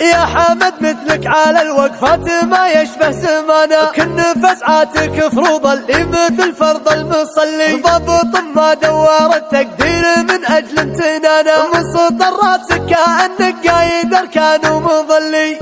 يا حمد مثلك على الوقفات ما يشبه زمانه، كل نفس عاتك فروض اللي مثل فرض المصلي، ضبط ما دور التقدير من اجل امتنانه، من سطر راسك كأنك قايد اركان ومظلي.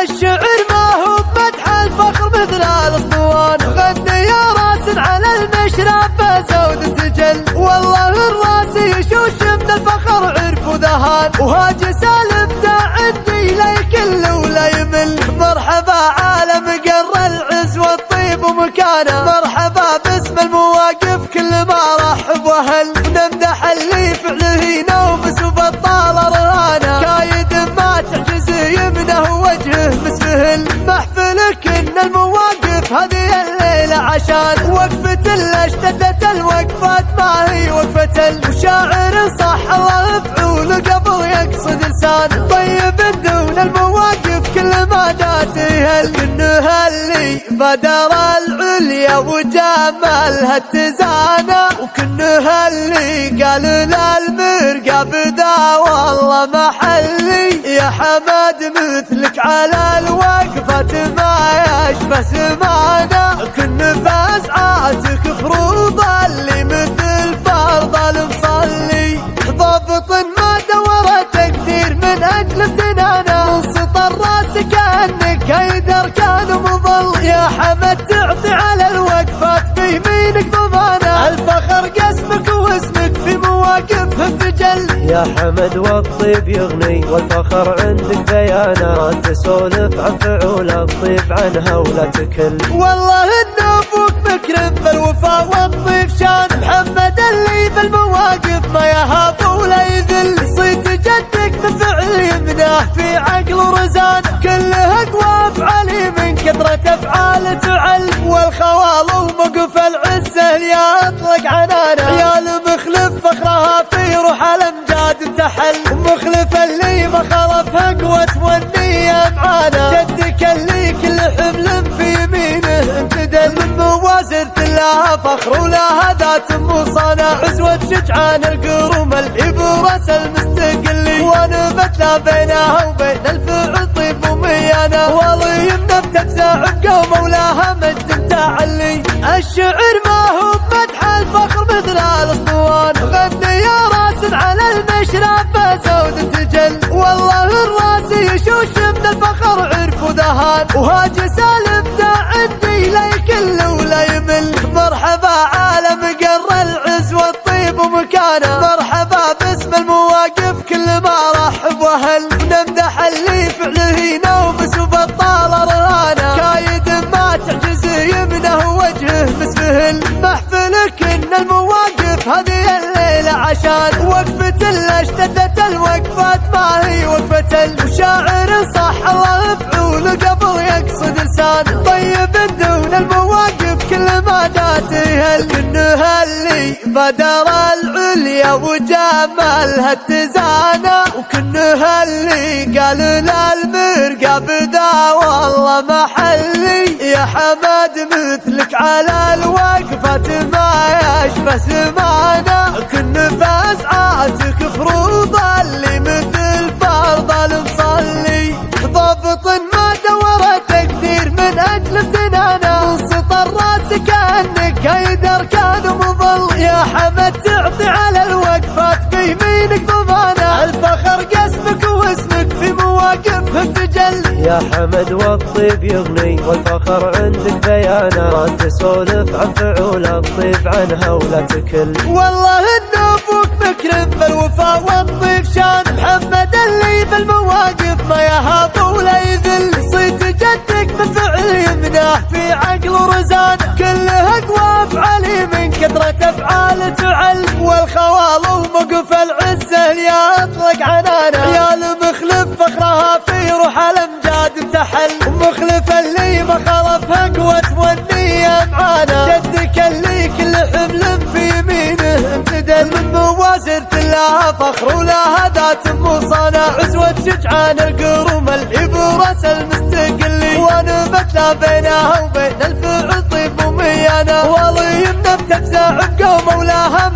الشعر ما هو بمدح الفخر مثل الاسطوان، غني يا راس على المشرب فزود تجل، والله الراس يشوش من الفخر عرف وذهان، وهاجس الابداع عندي لا يكل ولا يمل. مرحبا عالم قر العز والطيب ومكانه، مرحبا باسم المواقف كل ما رحب وهل، نمدح اللي فعله نومس وبطال رهانه، كايد ما تعجز يمنه وجهه مسهل. محفلك ان المواقف هذه الليله عشان وقفة اللي اشتدت الوقفات ما هي وقفة وشاعر صح الله فعول قبل يقصد لسان، طيب دون المواقف كل ما جات يهل، كنها اللي بدر العليا وجمالها اتزانه، وكنها اللي قال للمرقى بدا والله محلي. يا حمد مثلك على الوقفات ما يشبه زمانه، كن فزعاتك فروض اللي مثل فرض المصلي، ضابط ما دور تقدير من اجل امتنانه، من سطر راسك كأنك قايد اركان ومظل. يا حمد تعطي على الوقفات بيمينك ضمانه، الفخر قسمك واسمك في مواقفهم تجل. يا حمد والطيب يغني والفخر عندك بيانه، ما تسولف عن فعول الطيب عنها ولا تكل، والله انه ابوك مكرم بالوفاء والطيب شان، محمد اللي بالمواقف ما يهاب ولا يذل، صيت جدك من فعل يمنه في عقل ورزان، كله اقوى افعالي من كثرة افعال تعل، والخوال وموقف العزه اللي اطلق عنانه، عيال مخلف فخرها في روح الامجاد امتحل، ومخلف اللي ما خلفها قوة والنية معانا، جدك اللي كل حمل في يمينه امتدل، من موازر لها فخر ولها ذات مصانع، عزوة شجعان القروم اللي براس المستقلي، ونبت لا بينها وبين الفعل طيب وميانه، والله يمنبت بزاعب قوم ولها مجد متعلي. الشعر ما هو بمدح الفخر مثل الاسطوان، غني يا راس على المشرب فزود تجل، والله الراس يشوش من الفخر عرف وذهان، وهاجس الابداع عندي لا يكل ولا يمل. مرحبا عالم قر العز والطيب ومكانه، مرحبا باسم المواقف كل ما رحب وهل، نمدح اللي فعله نومس وبطال رهانه، كايد ما تعجز يمنه وجهه مسهل. محفلك ان المواقف هذه الليله عشان وقفة اللي اشتدت الوقفات ما هي وقفة وشاعر صح الله فعول قبل يقصد لسان، طيب دون المواقف كل ما جات يهل، كنها اللي بدر العليا وجمالها اتزانه، وكنها اللي قال للمرقى بدا والله محلي. يا حمد مثلك على الوقفات ما يشبه زمانه، كن فزعاتك فروض اللي مثل فرض المصلي، ضابط ما دور تقدير من اجل امتنانه، من سطر راسك كأنك قايد اركان ومظل. يا حمد تعطي على الوقفات بيمينك ضمانه، الفخر قسمك واسمك في مواقفهم تجل. يا حمد والطيب يغني والفخر عندك بيانه، ما تسولف عن فعول الطيب عنها ولا تكل، والله انه ابوك مكرم بالوفاء والطيب شان، محمد اللي بالمواقف ما يهاب ولا يذل، صيت جدك من فعل يمنه في عقل ورزان، كله اقوى افعالي من كثرة افعال تعل، والخوال وموقف العزه اللي اطلق عنانه، عيال مخلف فخرها في روح الامجاد امتحل، ومخلف اللي ما خلفها قوة والنية معانا، جدك اللي كل حمل في يمينه امتدل، من موازر لها فخر ولها ذات مصانع، عزوة شجعان القروم اللي براس المستقلي، ونبت لا بينها وبين الفعل طيب وميانه، والله يمنبت بزاعب قوم ولها